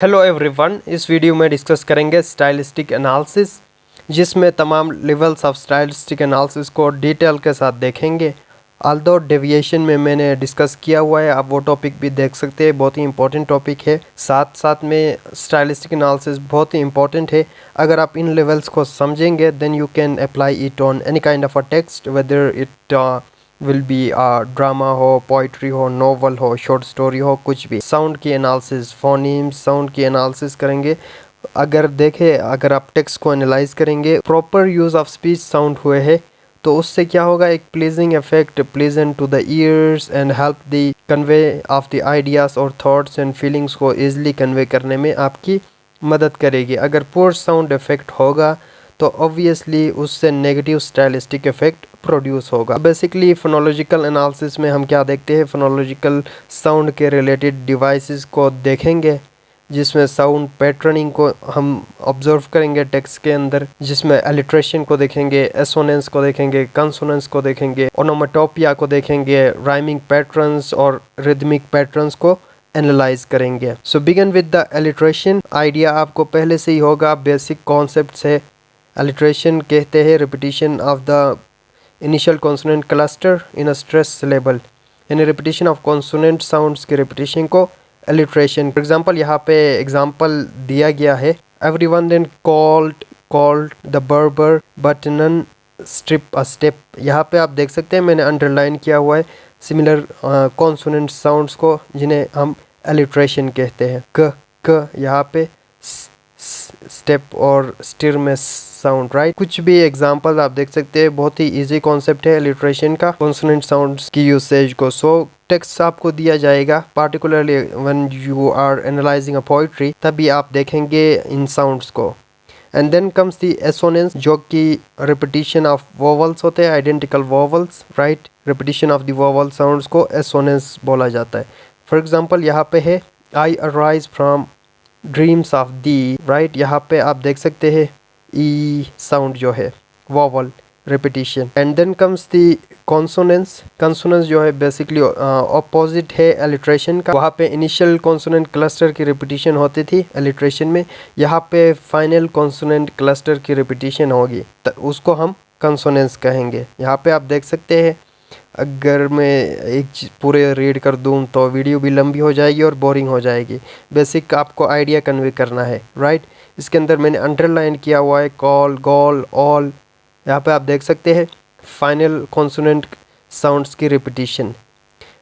Hello everyone, इस video में discuss करेंगे स्टाइलिस्टिक एनालिसिस, जिसमें तमाम लेवल्स ऑफ स्टाइलिस्टिक एनालिसिस को डिटेल के साथ देखेंगे। ऑल्दो डेविएशन में मैंने डिस्कस किया हुआ है, आप वो टॉपिक भी देख सकते हैं। बहुत ही इंपॉर्टेंट टॉपिक है। साथ साथ में स्टाइलिस्टिक एनालिसिस बहुत ही इंपॉर्टेंट है। अगर आप इन लेवल्स को समझेंगे then you can apply it on any kind of a text, whether it will be drama हो, पोइट्री हो, नोवेल हो, शॉर्ट स्टोरी हो, कुछ भी। साउंड की एनालिसिस, फोनीम्स साउंड की एनालिसिस करेंगे। अगर आप टेक्स्ट को एनालाइज करेंगे, proper use of speech sound हुए है तो उससे क्या होगा, एक pleasing effect, pleasant to the ears and help the convey of the ideas और थॉट्स एंड फीलिंग्स को ईजिली कन्वे करने में आपकी मदद करेगी। अगर पुअर साउंड इफेक्ट होगा तो ऑब्वियसली उससे नेगेटिव स्टाइलिस्टिक इफेक्ट प्रोड्यूस होगा। बेसिकली फोनोलॉजिकल एनालिसिस में हम क्या देखते हैं, फोनोलॉजिकल साउंड के रिलेटेड डिवाइसेस को देखेंगे, जिसमें साउंड पैटर्निंग को हम ऑब्जर्व करेंगे टेक्स्ट के अंदर, जिसमें एलिट्रेशन को देखेंगे, एसोनेंस को देखेंगे, कंसोनेंस को देखेंगे, ओनोमेटोपिया को देखेंगे, राइमिंग पैटर्न्स और रिदमिक पैटर्न्स को एनालाइज करेंगे। So begin with the alliteration. Idea आपको पहले से ही होगा, बेसिक कॉन्सेप्ट है। एलिट्रेशन कहते हैं repetition of the initial consonant cluster in a stress syllable, यानी रिपीटिशन ऑफ कॉन्सोनेंट साउंड्स के रिपीटिशन को एलिट्रेशन। फॉर एग्जांपल यहाँ पे एग्जांपल दिया गया है, everyone then called the barber but none strip a step. यहाँ पे आप देख सकते हैं मैंने अंडरलाइन किया हुआ है सिमिलर कॉन्सोनेंट साउंड्स को, जिन्हें हम एलिट्रेशन कहते हैं। क यहाँ पे स्टेप और स्टिर में साउंड, राइट। कुछ भी एग्जांपल आप देख सकते हैं। बहुत ही इजी कॉन्सेप्ट है एलिट्रेशन का, कॉन्सोनेंट साउंड्स की यूसेज को। सो टेक्स्ट आपको दिया जाएगा, particularly when you are analysing a poetry, तभी आप देखेंगे इन साउंड्स को। And then comes the assonance, जो कि रिपीटिशन ऑफ वोवल्स होते हैं, identical vowels, right. Repetition of the vowel sounds को एसोनेंस बोला जाता है। फॉर एग्जांपल यहाँ पे है I arise from dreams of thee, right. यहाँ पे आप देख सकते हैं ई साउंड जो है, vowel repetition. And then comes the consonance. Consonance जो है बेसिकली ऑपोजिट है एलिट्रेशन का। वहाँ पे इनिशियल कॉन्सोनेंट क्लस्टर की रिपीटिशन होती थी एलिट्रेशन में, यहाँ पे फाइनल कॉन्सोनेंट क्लस्टर की रिपीटिशन होगी, तो उसको हम कॉन्सोनेंस कहेंगे। यहाँ पे आप देख सकते हैं। अगर मैं एक पूरे रीड कर दूं तो वीडियो भी लंबी हो जाएगी और बोरिंग हो जाएगी। बेसिक आपको आइडिया कन्वे करना है, राइट। इसके अंदर मैंने अंडरलाइन किया हुआ है कॉल, गोल, ऑल। यहाँ पे आप देख सकते हैं फाइनल कॉन्सोनेंट साउंड्स की repetition.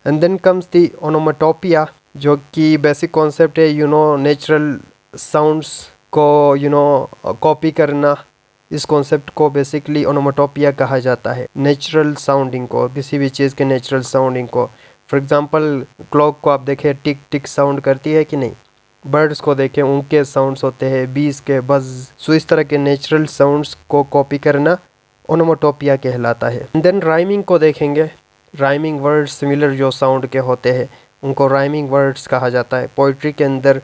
And then comes the onomatopoeia, जो कि बेसिक कॉन्सेप्ट है, नेचुरल साउंड्स को कॉपी करना। इस कॉन्सेप्ट को बेसिकली ओनोमेटोपिया कहा जाता है, नेचुरल साउंडिंग को, किसी भी चीज़ के नेचुरल साउंडिंग को। फॉर एग्जांपल क्लॉक को आप देखें, टिक टिक साउंड करती है कि नहीं। बर्ड्स को देखें, उनके साउंड्स होते हैं, बीज के बज। सो इस तरह के नेचुरल साउंड्स को कॉपी करना ओनोमेटोपिया कहलाता है। देन राइमिंग को देखेंगे। राइमिंग वर्ड्स सिमिलर जो साउंड के होते हैं उनको राइमिंग वर्ड्स कहा जाता है। पोइट्री के अंदर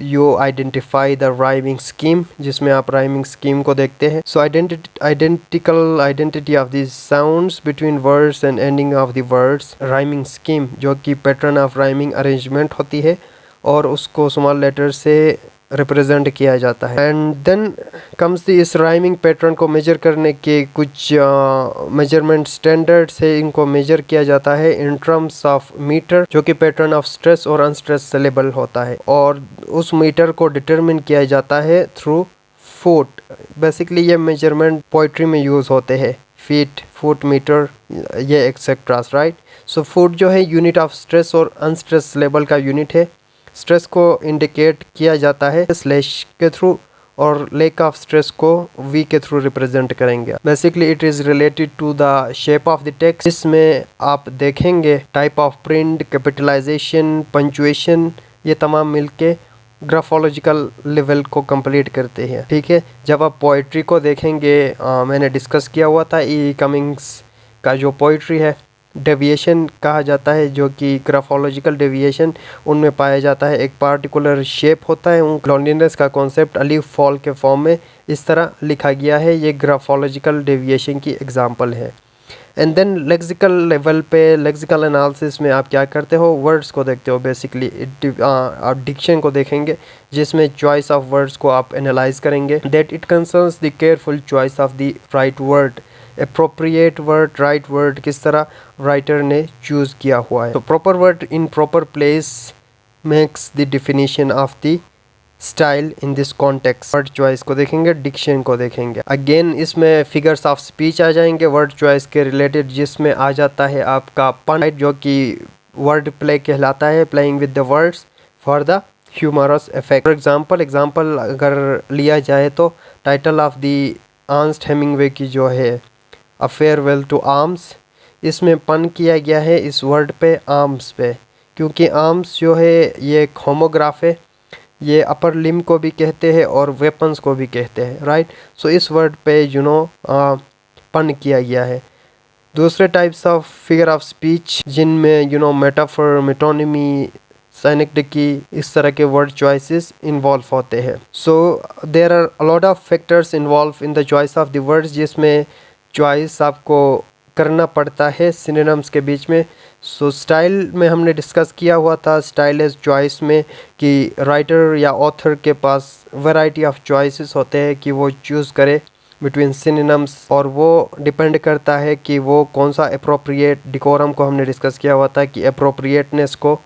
you identify the rhyming scheme, जिसमें आप राइमिंग स्कीम को देखते हैं। सो identity of the sounds between words and ending of the words, rhyming scheme, जो कि पैटर्न ऑफ राइमिंग अरेंजमेंट होती है और उसको स्मॉल लेटर से रिप्रेजेंट किया जाता है। एंड देन कम्स द इस राइमिंग पैटर्न को मेजर करने के कुछ मेजरमेंट स्टैंडर्ड्स है। इनको मेजर किया जाता है इन टर्म्स ऑफ मीटर, जो कि पैटर्न ऑफ स्ट्रेस और अनस्ट्रेस सिलेबल होता है, और उस मीटर को डिटरमिन किया जाता है थ्रू फुट। बेसिकली ये मेजरमेंट पोइट्री में यूज़ होते हैं, फीट, फुट, मीटर, ये एक्सेट्रास, राइट। सो फुट जो है यूनिट ऑफ स्ट्रेस और अनस्ट्रेस सिलेबल का यूनिट है। स्ट्रेस को इंडिकेट किया जाता है स्लैश के थ्रू, और लेक ऑफ स्ट्रेस को वी के थ्रू रिप्रेजेंट करेंगे। Basically it is related to the shape of the text, जिसमें आप देखेंगे type of print, capitalisation, punctuation, ये तमाम मिलके ग्राफोलॉजिकल लेवल को कंप्लीट करते हैं, ठीक है। जब आप पोइट्री को देखेंगे, मैंने डिस्कस किया हुआ था ई कमिंग्स का जो पोइट्री है, डेविएशन कहा जाता है, जो कि ग्राफोलॉजिकल डेविएशन उनमें पाया जाता है। एक पार्टिकुलर शेप होता है, लोनलीनेस का कॉन्सेप्ट अलीफ फॉल के फॉर्म में इस तरह लिखा गया है। ये ग्राफोलॉजिकल डेविएशन की एग्जांपल है। एंड देन लेक्सिकल लेवल पे, लेक्सिकल एनालिसिस में आप क्या करते हो, वर्ड्स को देखते हो बेसिकली। आप डिक्शन को देखेंगे जिसमें चॉइस ऑफ वर्ड्स को आप एनालाइज करेंगे। That it concerns the careful choice of the right word, appropriate word, right word किस तरह राइटर ने चूज़ किया हुआ है। तो proper word in proper place makes the definition of the style in this context. Word choice को देखेंगे, Dickson को देखेंगे। अगेन इसमें फिगर्स ऑफ स्पीच आ जाएंगे वर्ड चॉइस के रिलेटेड, जिसमें आ जाता है आपका पन, जो कि वर्ड प्ले कहलाता है, playing with the words for the humorous effect. For example अगर लिया जाए तो title of the Ernest Hemingway की जो है अ फेयरवेल टू आर्म्स, इसमें पन किया गया है इस वर्ड पे, आर्म्स पे, क्योंकि आर्म्स जो है ये एक होमोग्राफ है, ये अपर लिम को भी कहते हैं और वेपन्स को भी कहते हैं, राइट। सो इस वर्ड पे पन किया गया है। दूसरे types of figure of speech जिनमें मेटाफर, मेटोनिमी, साइनेक्टिकी, इस तरह के वर्ड चॉइसेस इन्वॉल्व होते हैं। So there are a lot of factors involve in the choice of the words, जिसमें चॉइस आपको करना पड़ता है सिनोनिम्स के बीच में। सो स्टाइल में हमने डिस्कस किया हुआ था, स्टाइल एज चॉइस में, कि राइटर या ऑथर के पास वैरायटी ऑफ चॉइसेस होते हैं कि वो चूज़ करे बिटवीन सिनोनिम्स, और वो डिपेंड करता है कि वो कौन सा अप्रोप्रिएट, डिकोरम को हमने डिस्कस किया हुआ था कि अप्रोप्रिएटनेस को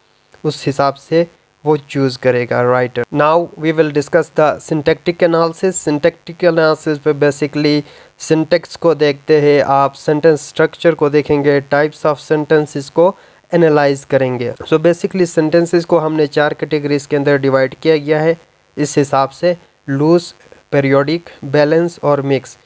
उस हिसाब से वो चूज़ करेगा writer. Now we will discuss the syntactic analysis. Syntactic analysis पे बेसिकली सिंटेक्स को देखते हैं आप, सेंटेंस स्ट्रक्चर को देखेंगे, टाइप्स ऑफ सेंटेंसेस को एनालाइज करेंगे। सो बेसिकली सेंटेंसेस को हमने 4 कैटेगरीज के अंदर डिवाइड किया गया है इस हिसाब से, लूज, पीरियोडिक, बैलेंस और मिक्स।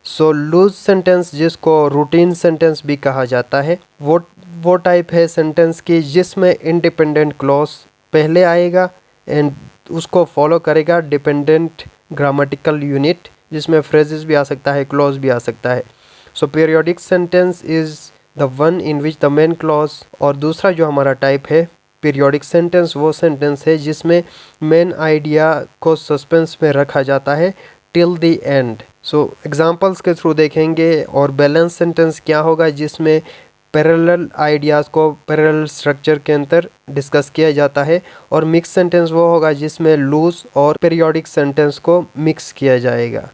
सो लूज सेंटेंस, जिसको रूटीन सेंटेंस भी कहा जाता है, वो टाइप है सेंटेंस की जिसमें इंडिपेंडेंट क्लॉज पहले आएगा एंड उसको फॉलो करेगा डिपेंडेंट ग्रामेटिकल यूनिट, जिसमें फ्रेजेस भी आ सकता है, क्लॉज भी आ सकता है। So periodic sentence is the one in which the main clause, और दूसरा जो हमारा टाइप है पीरियोडिक सेंटेंस, वो सेंटेंस है जिसमें मेन आइडिया को सस्पेंस में रखा जाता है till the end. So examples के थ्रू देखेंगे। और बैलेंस सेंटेंस क्या होगा, जिसमें पैरेलल आइडियाज़ को पैरेलल स्ट्रक्चर के अंदर डिस्कस किया जाता है। और मिक्स सेंटेंस वो होगा जिसमें लूज और पीरियोडिक सेंटेंस को मिक्स किया जाएगा।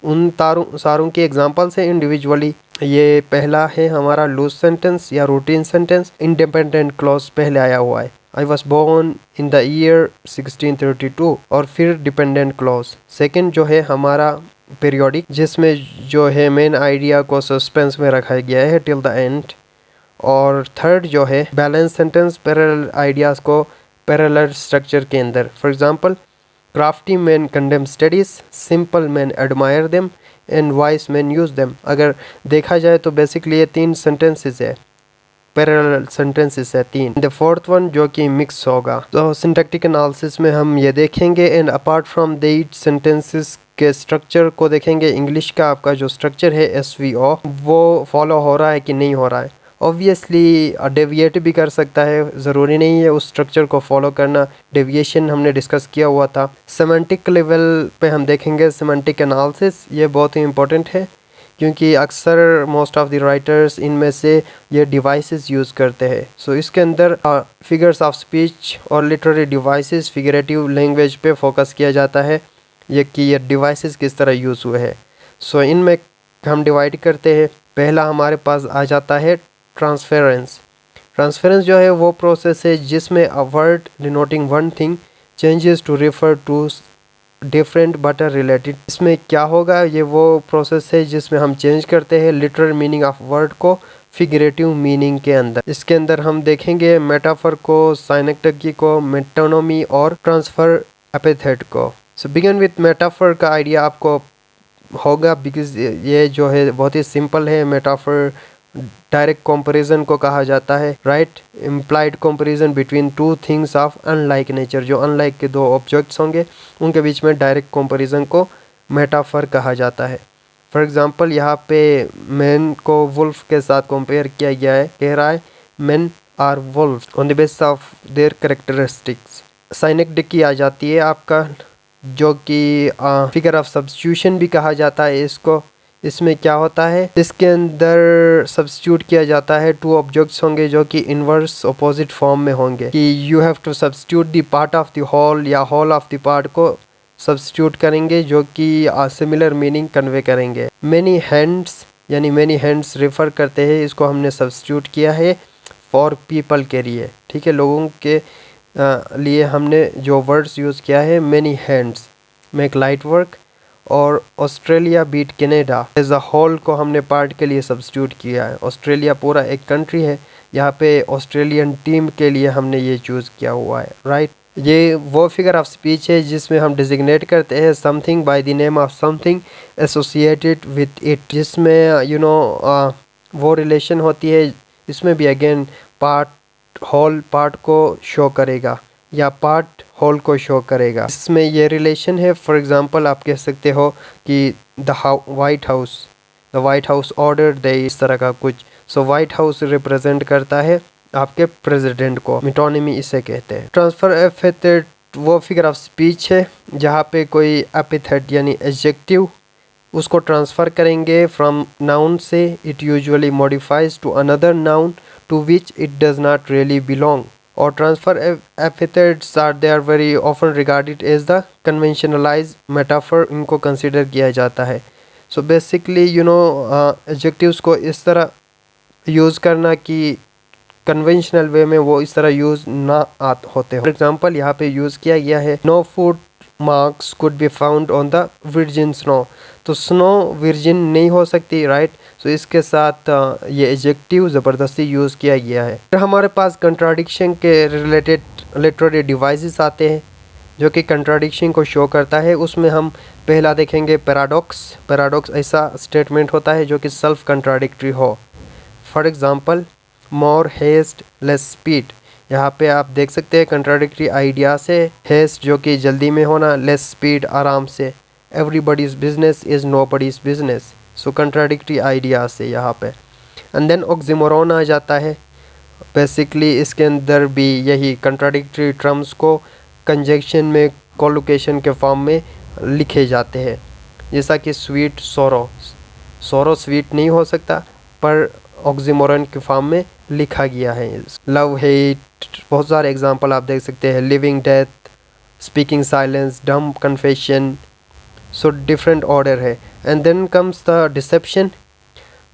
उन सारों की एग्जांपल्स हैं इंडिविजुअली। ये पहला है हमारा लूज सेंटेंस या रूटीन सेंटेंस, इंडिपेंडेंट क्लॉज पहले आया हुआ है, I was born in the year 1632, और फिर डिपेंडेंट क्लॉज। सेकेंड जो है हमारा पीरियोडिक, जिसमें जो है मेन आइडिया को सस्पेंस में रखा गया है टिल द एंड। और थर्ड जो है बैलेंस सेंटेंस, पैरेलल आइडियाज़ को पैरेलल स्ट्रक्चर के अंदर। For example, crafty man condemn studies, simple man admire them and vice man use them. अगर देखा जाए तो बेसिकली ये 3 सेंटेंसेस है, पैरेलल सेंटेंसेस है 3। द फोर्थ वन जो कि मिक्स होगा। तो सिंटैक्टिक एनालिसिस में हम ये देखेंगे। And apart from that sentences के स्ट्रक्चर को देखेंगे। इंग्लिश का आपका जो स्ट्रक्चर है SVO, वो फॉलो हो रहा है कि नहीं हो रहा है। ऑब्वियसली डेविएट भी कर सकता है, ज़रूरी नहीं है उस स्ट्रक्चर को फॉलो करना। डेविएशन हमने डिस्कस किया हुआ था। सेमेंटिक लेवल पे हम देखेंगे सेमेंटिक एनालिसिस, ये बहुत ही इंपॉर्टेंट है क्योंकि अक्सर मोस्ट ऑफ द राइटर्स इनमें से ये डिवाइसेस यूज़ करते हैं। सो इसके अंदर फिगर्स ऑफ स्पीच और लिटरेरी डिवाइसेस, फिगरेटिव लैंग्वेज पे फोकस किया जाता है, ये डिवाइसेस किस तरह यूज़ हुए हैं। सो इनमें हम डिवाइड करते हैं। पहला हमारे पास आ जाता है ट्रांसफरेंस। ट्रांसफरेंस जो है वो प्रोसेस है जिसमें a word denoting one thing changes to refer to different but are related. इसमें क्या होगा, ये वो प्रोसेस है जिसमें हम चेंज करते हैं लिटरल मीनिंग ऑफ वर्ड को फिगरेटिव मीनिंग के अंदर। इसके अंदर हम देखेंगे मेटाफर को, साइनेक्टिकी को, मेटोनोमी और ट्रांसफर एपिथेट को। सो बिगिन विथ मेटाफर का आइडिया आपको होगा बिकॉज ये जो है बहुत ही सिंपल है। मेटाफर डायरेक्ट कंपैरिजन को कहा जाता है, right. Implied comparison between two things of unlike nature, जो अनलाइक के दो ऑब्जेक्ट्स होंगे उनके बीच में डायरेक्ट कंपैरिजन को मेटाफर कहा जाता है। फॉर एग्जांपल यहाँ पे मैन को वुल्फ के साथ कंपेयर किया गया है, कह रहा है man are wolf on the basis of their characteristics. Synecdoche आ जाती है आपका, जो कि फिगर ऑफ सब्स्टिट्यूशन भी कहा जाता है इसको। इसमें क्या होता है, इसके अंदर सब्स्टिट्यूट किया जाता है टू ऑब्जेक्ट्स होंगे जो कि इनवर्स अपोजिट फॉर्म में होंगे कि you have to substitute the part of the whole या होल ऑफ द पार्ट को सब्स्टिट्यूट करेंगे जो कि सिमिलर मीनिंग कन्वे करेंगे। मेनी हैंड्स यानी मेनी हैंड्स रेफर करते हैं, इसको हमने सब्स्टिट्यूट किया है फॉर पीपल के लिए, ठीक है, लोगों के लिए हमने जो वर्ड्स यूज़ किया है many hands make light work, और Australia beat Canada as a whole को हमने पार्ट के लिए सब्स्टिट्यूट किया है। ऑस्ट्रेलिया पूरा एक कंट्री है, यहाँ पे ऑस्ट्रेलियन टीम के लिए हमने ये चूज़ किया हुआ है, राइट। ये वो फिगर ऑफ स्पीच है जिसमें हम डिजिग्नेट करते हैं something by the name of something associated with it, जिसमें वो रिलेशन होती है। इसमें भी अगेन पार्ट होल पार्ट को शो करेगा या पार्ट होल को शो करेगा, इसमें ये रिलेशन है। फॉर एग्जांपल आप कह सकते हो कि द वाइट हाउस ऑर्डर दे, इस तरह का कुछ। सो वाइट हाउस रिप्रेजेंट करता है आपके प्रेसिडेंट को, मिटोनिमी इसे कहते हैं। ट्रांसफर एपिथेट वो फिगर ऑफ स्पीच है जहाँ पे कोई एपिथेट यानी एडजेक्टिव उसको ट्रांसफ़र करेंगे फ्रॉम नाउन से, it usually modifies to another noun to which it does not really belong. और transfer epithets are they are very often regarded as the conventionalise metaphor, इनको कंसिडर किया जाता है। So basically adjectives को इस तरह use करना कि कन्वेंशनल वे में वो इस तरह यूज़ ना होते हो। फॉर एग्जांपल यहाँ पे यूज़ किया गया है no foot marks could be found on the virgin snow, तो स्नो वर्जिन नहीं हो सकती, राइट। सो इसके साथ ये एडजेक्टिव ज़बरदस्ती यूज़ किया गया है। फिर हमारे पास कंट्राडिक्शन के रिलेटेड लिटरेरी डिवाइसेस आते हैं जो कि कंट्राडिक्शन को शो करता है। उसमें हम पहला देखेंगे पैराडॉक्स ऐसा स्टेटमेंट होता है जो कि सेल्फ कंट्राडिक्टरी हो। For example more haste less speed, यहाँ पे आप देख सकते हैं कंट्राडिक्टरी आइडिया से, हेस्ट जो कि जल्दी में होना, लेस स्पीड आराम से, everybody's business is nobody's business. So contradictory idea से यहाँ पे। एंड देन ऑक्सीमोरॉन आ जाता है। बेसिकली इसके अंदर भी यही कंट्राडिक्टरी टर्म्स को कंजक्शन में कोलोकेशन के फॉर्म में लिखे जाते हैं, जैसा कि स्वीट सोरो स्वीट नहीं हो सकता पर ऑक्सीमोरॉन के फॉर्म में लिखा गया है। लव हेट, बहुत सारे एग्जांपल आप देख सकते हैं, living death, speaking silence, dumb confession. So different order है। And then comes the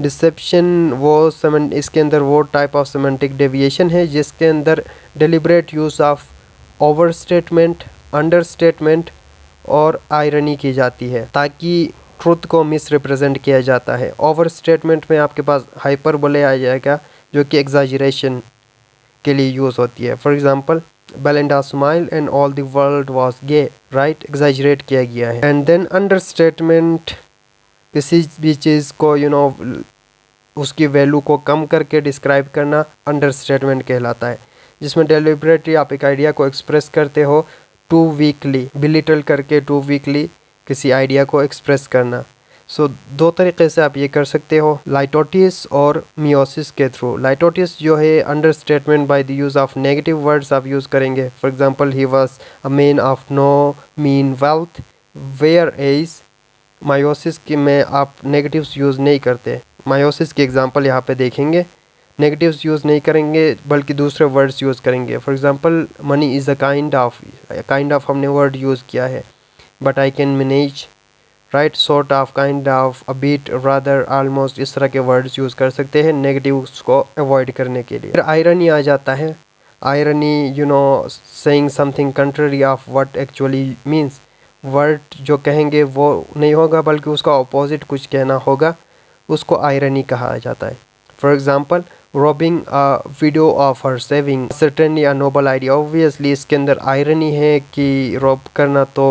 deception वो इसके अंदर वो टाइप ऑफ सेमेंटिक डेविएशन है जिसके अंदर deliberate use of over statement, under statement और आयरनी की जाती है ताकि ट्रुथ को मिस रिप्रेजेंट किया जाता है। ओवर स्टेटमेंट में आपके पास हाइपरबोले आ जाएगा जो कि एग्जाजरेशन के लिए यूज़ होती है। For example Belinda smile and all the world was gay, right, exaggerate किया गया है। एंड देन अंडर स्टेटमेंट किसी भी चीज़ को उसकी वैल्यू को कम करके डिस्क्राइब करना अंडर स्टेटमेंट कहलाता है, जिसमें डेलिबरेटली आप एक आइडिया को एक्सप्रेस करते हो टू वीकली, बिलिटल करके टू वीकली किसी आइडिया को एक्सप्रेस करना। सो दो तरीके से आप ये कर सकते हो, लाइटोटिस और मियोसिस के थ्रू। लाइटोटिस जो है understatement by the use of negative words आप यूज़ करेंगे। For example he was a man of no mean wealth, whereas meiosis की में आप नेगेटिव्स यूज़ नहीं करते। मायोसिस की एग्जांपल यहाँ पे देखेंगे, नेगेटिव्स यूज़ नहीं करेंगे बल्कि दूसरे वर्ड्स यूज़ करेंगे। For example money is a kind of हमने वर्ड यूज़ किया है, but I can manage, right, sort of, kind of, a bit, rather, almost, इस तरह के वर्ड्स यूज़ कर सकते हैं नेगेटिव्स को अवॉइड करने के लिए। फिर आयरनी आ जाता है। Irony saying something country of what actually means, word जो कहेंगे वो नहीं होगा बल्कि उसका अपोजिट कुछ कहना होगा, उसको आयरनी कहा जाता है। For example robbing a window of her saving, certainly a Nobel idea. Obviously इसके अंदर आयरनी है कि रॉब करना तो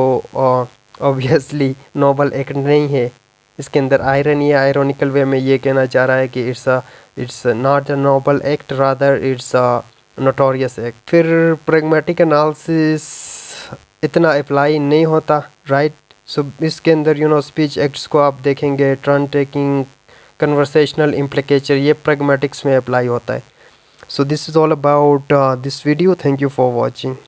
ऑब्वियसली नोबल एक्ट नहीं है, इसके अंदर आयरनी है। आयरॉनिकल वे में ये कहना चाह रहा है कि it's not a Nobel act, rather it's a notorious act. फिर प्रैग्मेटिक एनालिसिस इतना अप्लाई नहीं होता, राइट। सो इसके अंदर स्पीच एक्ट्स को आप देखेंगे, टर्न टेकिंग, कन्वर्सेशनल इम्प्लीकेचर, ये प्रैग्मेटिक्स में अप्लाई होता है। So this is all about this video. Thank you for watching.